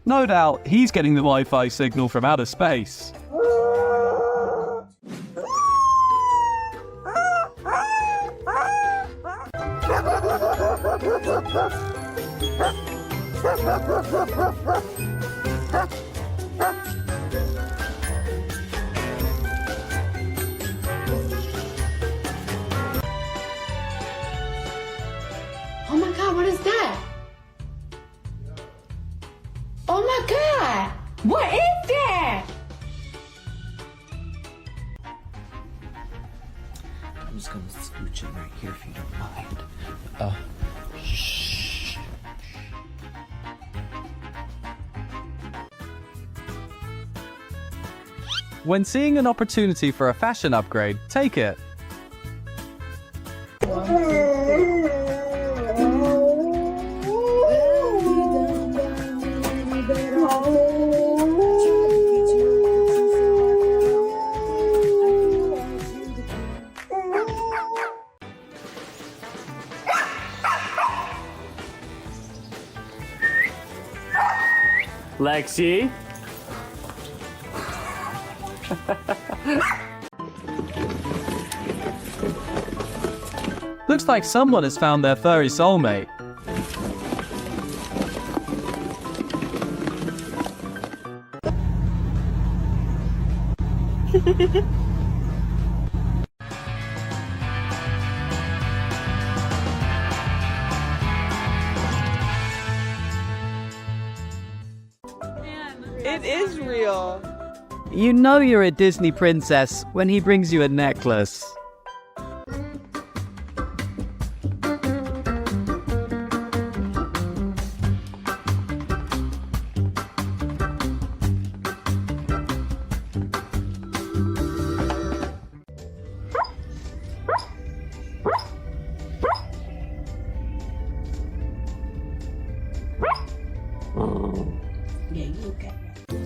No doubt, he's getting the Wi-Fi signal from outer space. Oh my God, what is that? Oh my God, what is that? I'm just gonna scooch in right here if you don't mind. Shh. When seeing an opportunity for a fashion upgrade, take it. Lexi? Looks like someone has found their furry soulmate. It is real. You know you're a Disney princess when he brings you a necklace. Yeah, you look at that.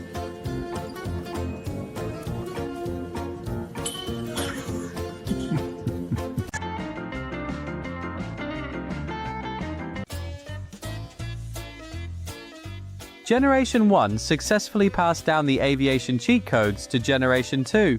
Generation 1 successfully passed down the aviation cheat codes to Generation 2.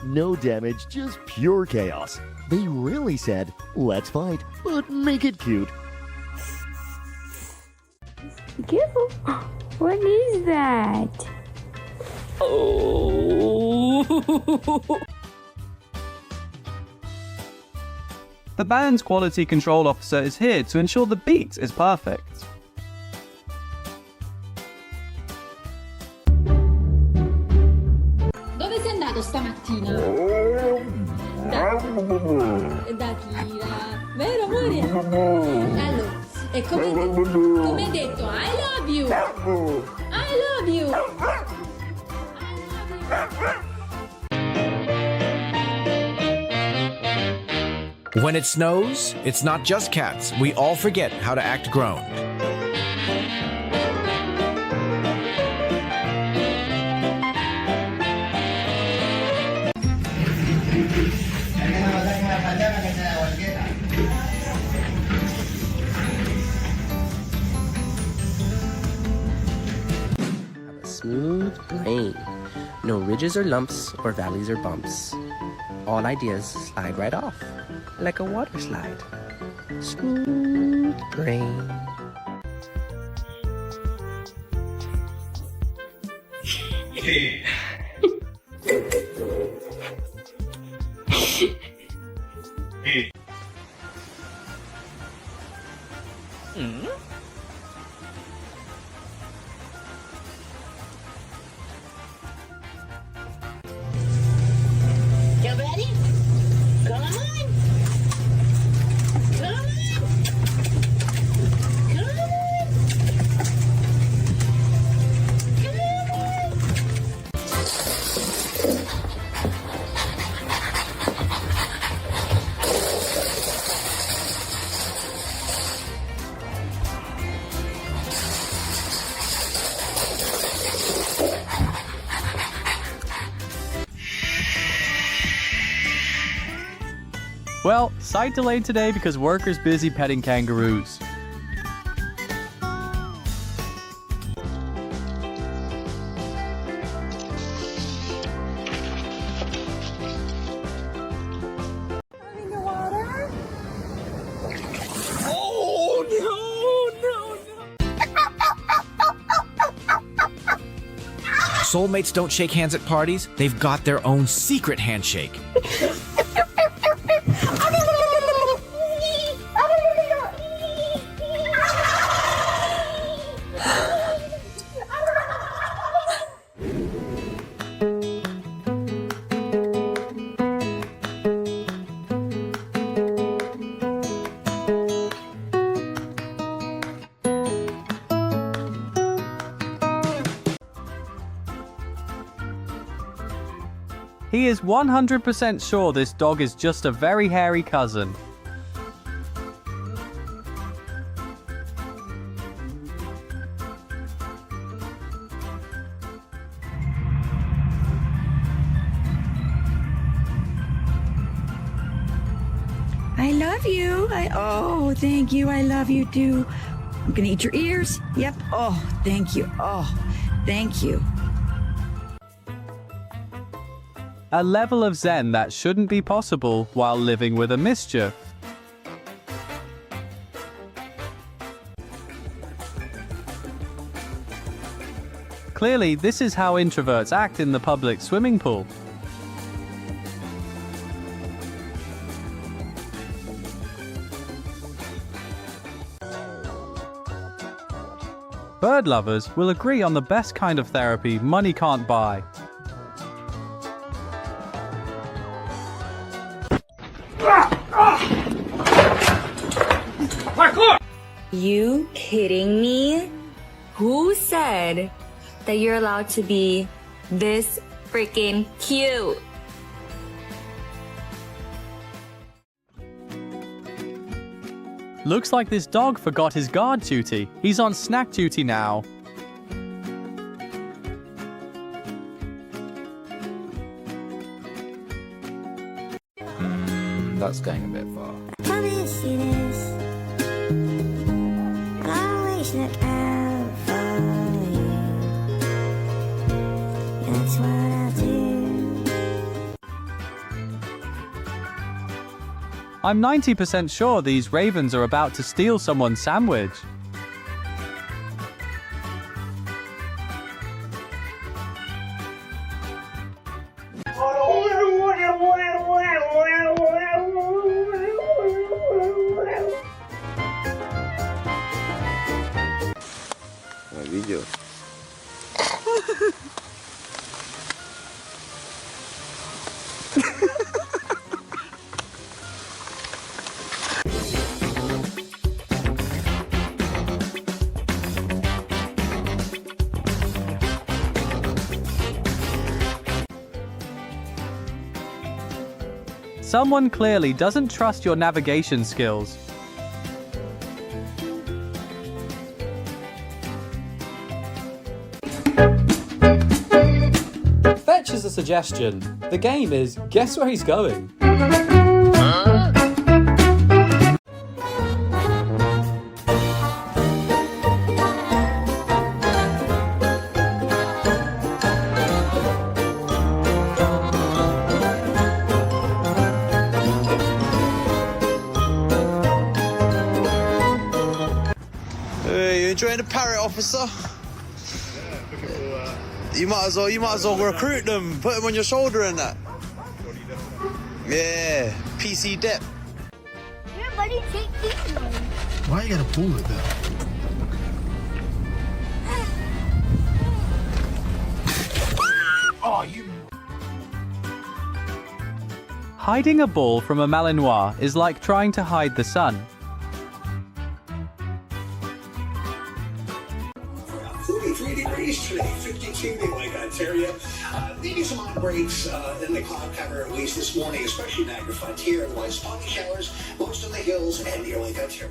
No damage, just pure chaos. They really said, let's fight, but make it cute. Be careful. What is that? The band's quality control officer is here to ensure the beat is perfect. Dove sei andato stamattina? Da Kira. Vero amore? Allora, e come hai detto, I love you. I love you. When it snows, it's not just cats. We all forget how to act grown. Have a smooth brain. No ridges or lumps or valleys or bumps. All ideas slide right off, like a water slide. Smooth brain. You ready? Come on. Come on. Come on. Come on. Well, site delayed today because workers busy petting kangaroos. Soulmates don't shake hands at parties. They've got their own secret handshake. He is 100% sure this dog is just a very hairy cousin. I love you. Oh, thank you. I love you too. I'm gonna eat your ears. Yep. Oh, thank you. Oh, thank you. A level of zen that shouldn't be possible while living with a mischief. Clearly, this is how introverts act in the public swimming pool. Bird lovers will agree on the best kind of therapy money can't buy. You kidding me? Who said that you're allowed to be this freaking cute? Looks like this dog forgot his guard duty. He's on snack duty now. That's going a bit far. Promise you this. I'll always look out for you. That's what I'll do. I'm 90% sure these ravens are about to steal someone's sandwich. Video. Someone clearly doesn't trust your navigation skills. Fetch is a suggestion. The game is guess where he's going. Hey, you enjoying the parrot, officer? You might as well recruit them, put them on your shoulder and that. Yeah, PC dep. Here, buddy, take these ones. Why you gotta pull it though? Oh, you. Hiding a ball from a Malinois is like trying to hide the sun. Degrees today, 52 in Lake Ontario. Maybe some outbreaks in the cloud cover, at least this morning, especially Niagara Frontier. Otherwise, spotty showers, most of the hills and near Lake Ontario.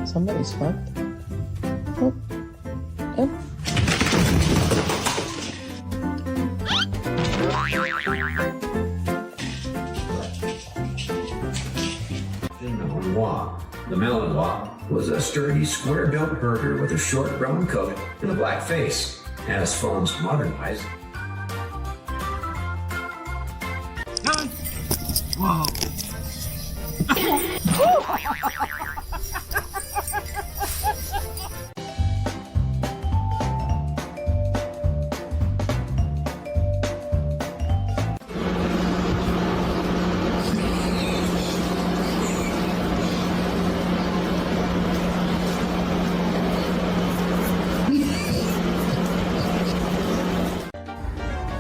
Somebody's fucked. Oh. Oh. The Malinois was a sturdy, square-built herder with a short brown coat and a black face, as phones modernized. Whoa.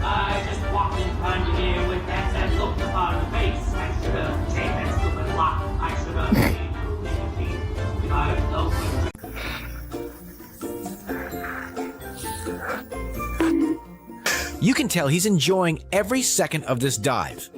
I just walked in front of you with that sad look upon your face. I should have taken that stupid lock. I should have made you if I had known. You can tell he's enjoying every second of this dive.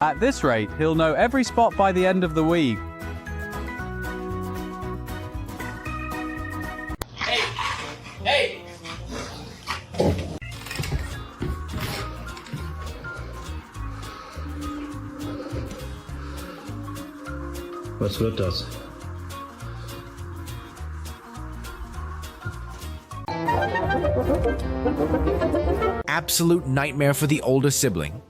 At this rate, he'll know every spot by the end of the week. Hey! Was wird das? Absolute nightmare for the older sibling.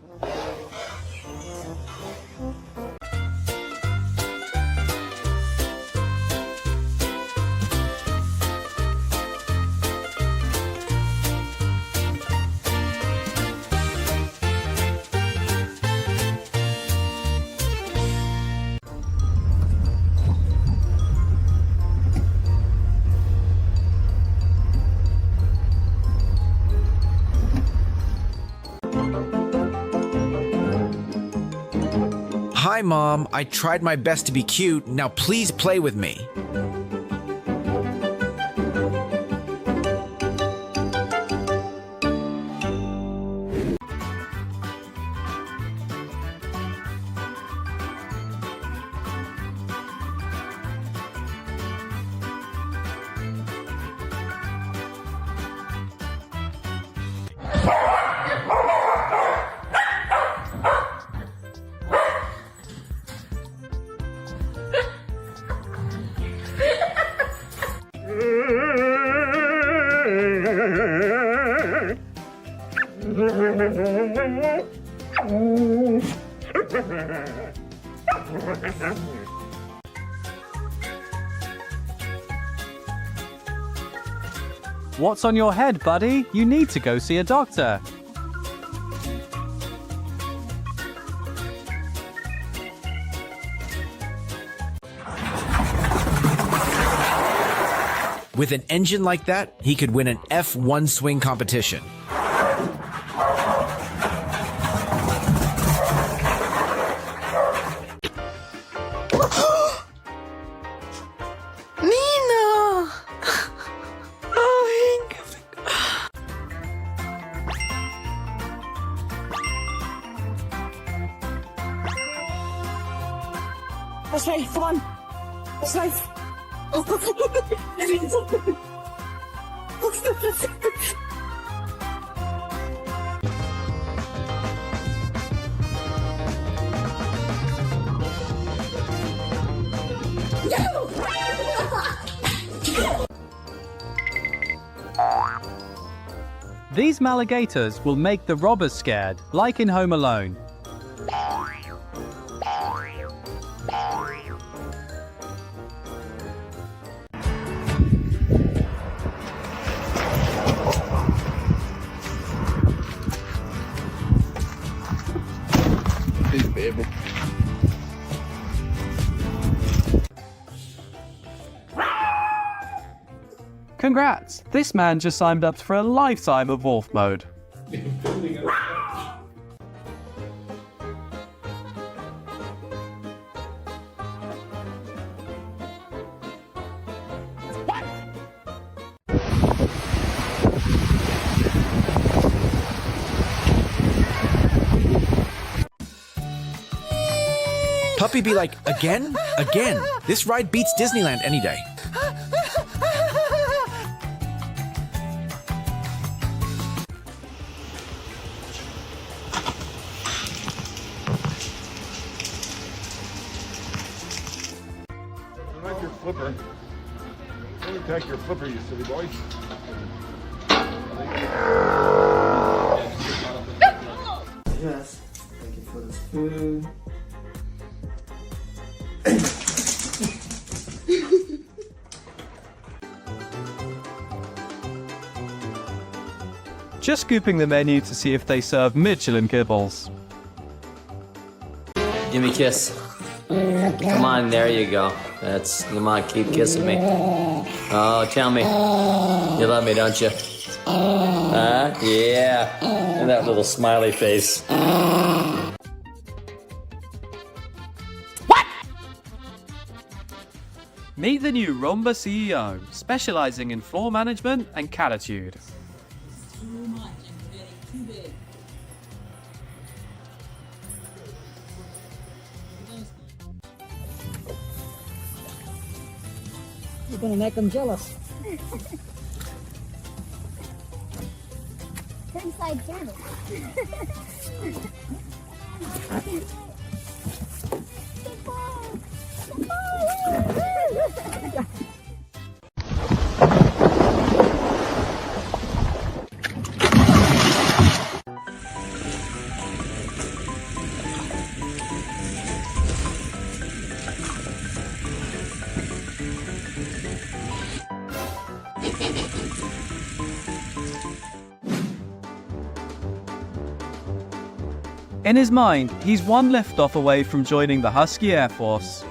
Hi, Mom. I tried my best to be cute. Now please play with me. What's on your head, buddy? You need to go see a doctor. With an engine like that, he could win an F1 swing competition. Nina! Oh, Henk. That's right, come on. That's right. These alligators will make the robbers scared, like in Home Alone. Big baby. Congrats! This man just signed up for a lifetime of wolf mode. Puppy be like, again? Again? This ride beats Disneyland any day. Like your flipper. Let me take your flipper, you silly boy. Yes, thank you for this food. Just scooping the menu to see if they serve Michelin kibbles. Give me a kiss. Come on, there you go. Come on, keep kissing me. Oh, tell me. You love me, don't you? Yeah. And that little smiley face. Meet the new Rumba CEO, specializing in floor management and catitude. Too much. I'm getting too big. You're gonna make them jealous. Turn side service. In his mind, he's one liftoff away from joining the Husky Air Force.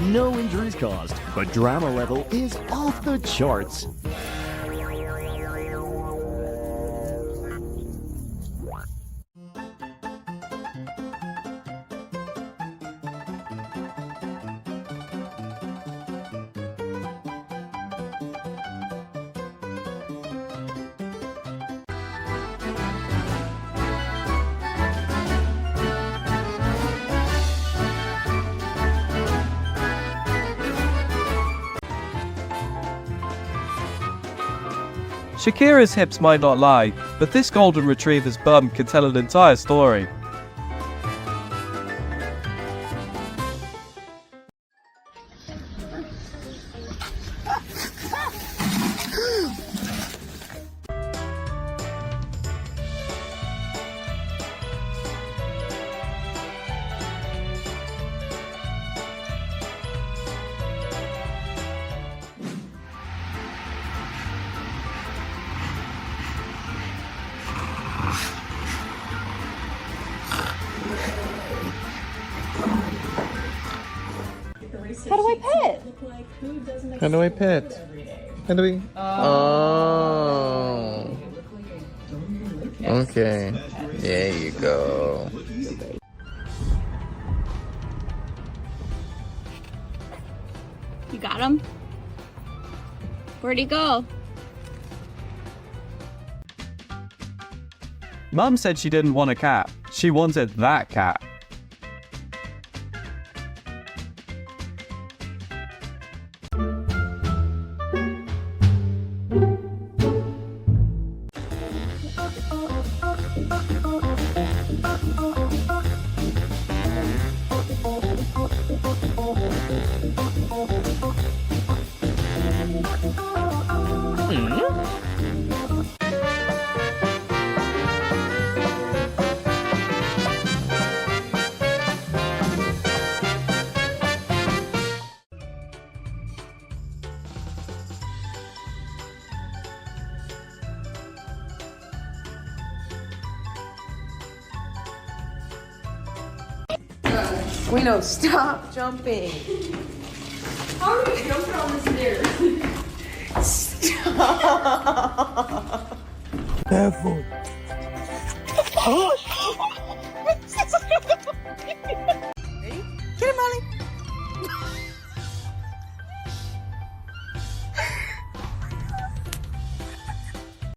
No injuries caused, but drama level is off the charts. Shakira's hips might not lie, but this golden retriever's bum can tell an entire story. How do I pet? How do I pet? How do we? Oh. Okay. There you go. You got him? Where'd he go? Mum said she didn't want a cat. She wanted that cat. Guino, stop jumping. How are you jumping on the stairs? Stop. Careful. Ready? Get him, Molly.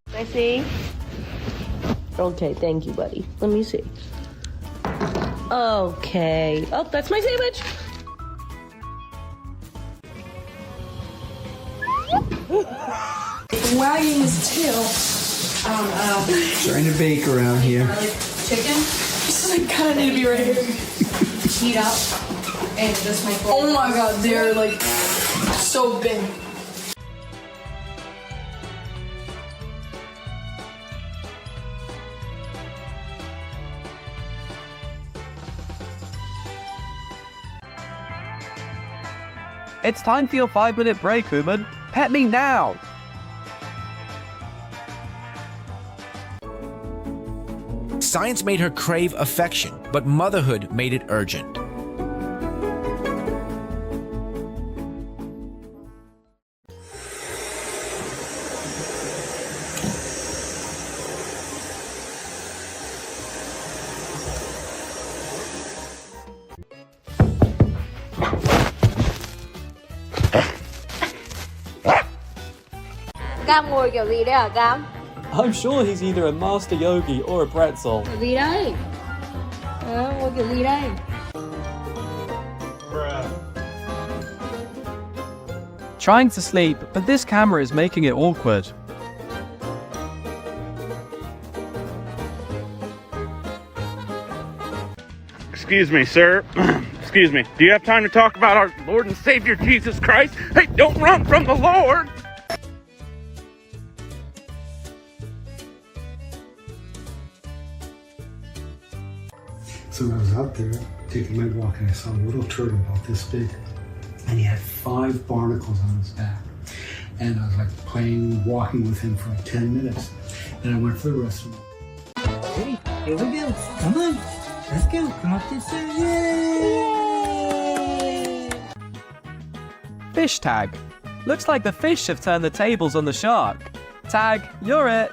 Can I see? Okay, thank you, buddy. Let me see. Okay. Oh, that's my sandwich. Wagging his tail. Trying to bake around here. Chicken? This is kind of need to be right here. Heat up. And just my. Oh my god, they're like so big. It's time for your 5-minute break, human. Pet me now! Science made her crave affection, but motherhood made it urgent. Cam ngồi kiểu gì đấy hả Cam? I'm sure he's either a master yogi or a pretzel. Kiểu gì đây? Ngồi kiểu gì đây? Trying to sleep, but this camera is making it awkward. Excuse me, sir. Excuse me. Do you have time to talk about our Lord and Savior Jesus Christ? Hey, don't run from the Lord! So I was out there taking my walk and I saw a little turtle about this big, and he had 5 barnacles on his back. And I was like walking with him for like 10 minutes. And I went for the restroom. Hey, here we go. Come on. Let's go. Come up this way. Yay! Fish tag. Looks like the fish have turned the tables on the shark. Tag, you're it.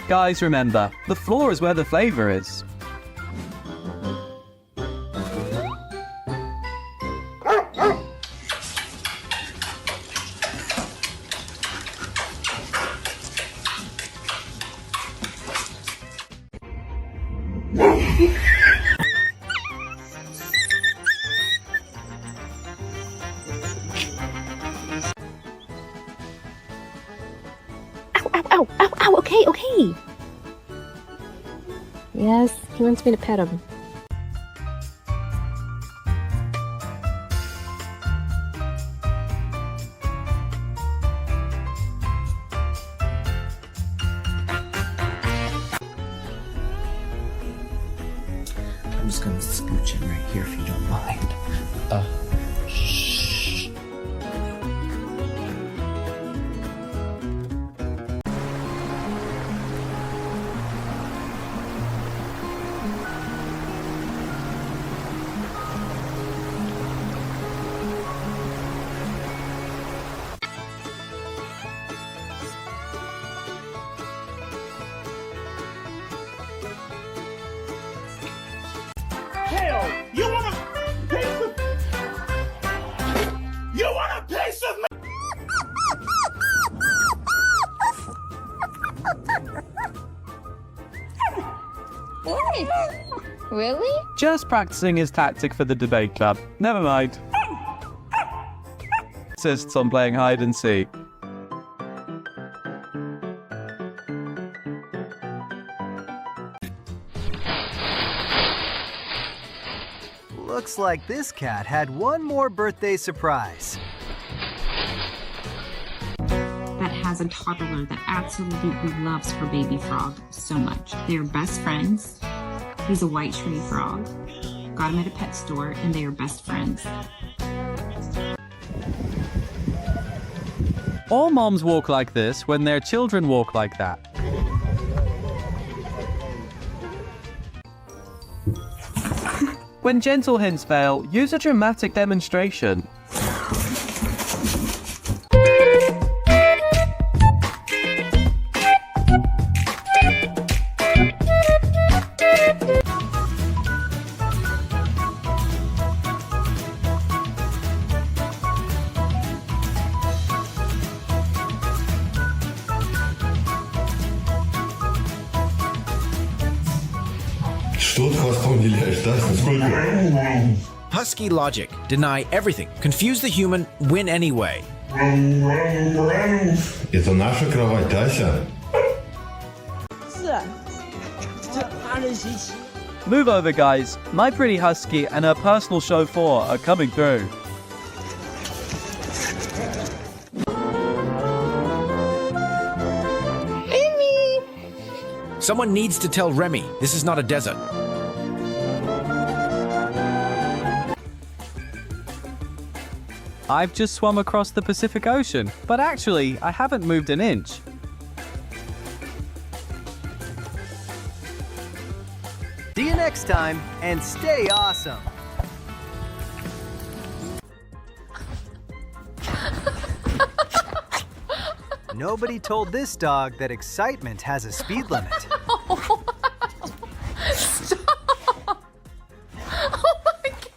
Guys, remember, the floor is where the flavor is. Ow, ow, ow, okay, okay. Yes, he wants me to pet him. I'm just gonna scooch in right here if you don't mind. Shh. Hell, you want a piece of... You want a piece of me? What? Really? Just practicing his tactic for the debate club. Never mind. Insists on playing hide and seek. Looks like this cat had one more birthday surprise. That has a toddler that absolutely loves her baby frog so much. They're best friends. He's a white tree frog. Got him at a pet store and they are best friends. All moms walk like this when their children walk like that. When gentle hints fail, use a dramatic demonstration. Что ты хвостом виляешь, да? Сколько? Husky logic. Deny everything. Confuse the human. Win anyway. Это наша кровать, Тася. Move over, guys. My pretty husky and her personal chauffeur are coming through. Someone needs to tell Remy this is not a desert. I've just swum across the Pacific Ocean, but actually, I haven't moved an inch. See you next time, and stay awesome. Nobody told this dog that excitement has a speed limit. Stop! Oh my god!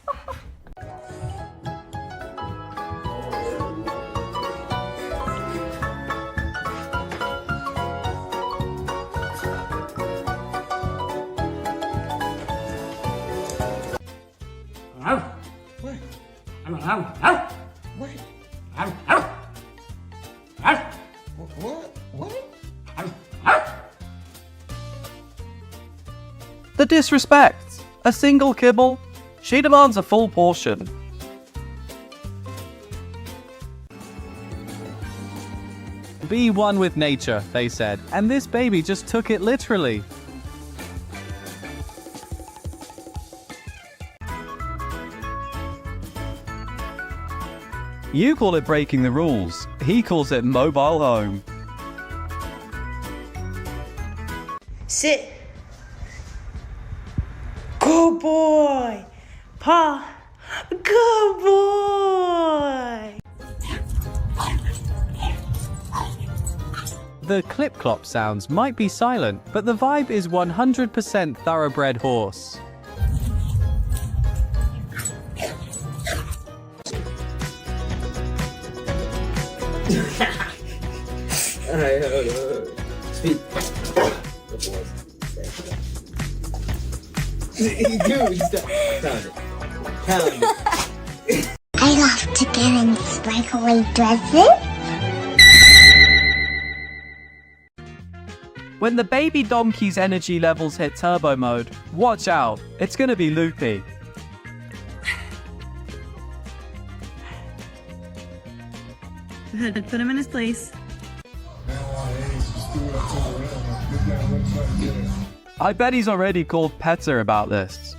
The disrespect! A single kibble? She demands a full portion. Be one with nature, they said, and this baby just took it literally. You call it breaking the rules. He calls it mobile home. Sit. Good boy. Pa. Good boy. The clip-clop sounds might be silent, but the vibe is 100% thoroughbred horse. Speed. Dude, stop. Pound it. Pound it. I love to get in sparkly dresses. When the baby donkey's energy levels hit turbo mode, watch out, it's gonna be loopy. Go ahead, put him in his place. I bet he's already called Petter about this.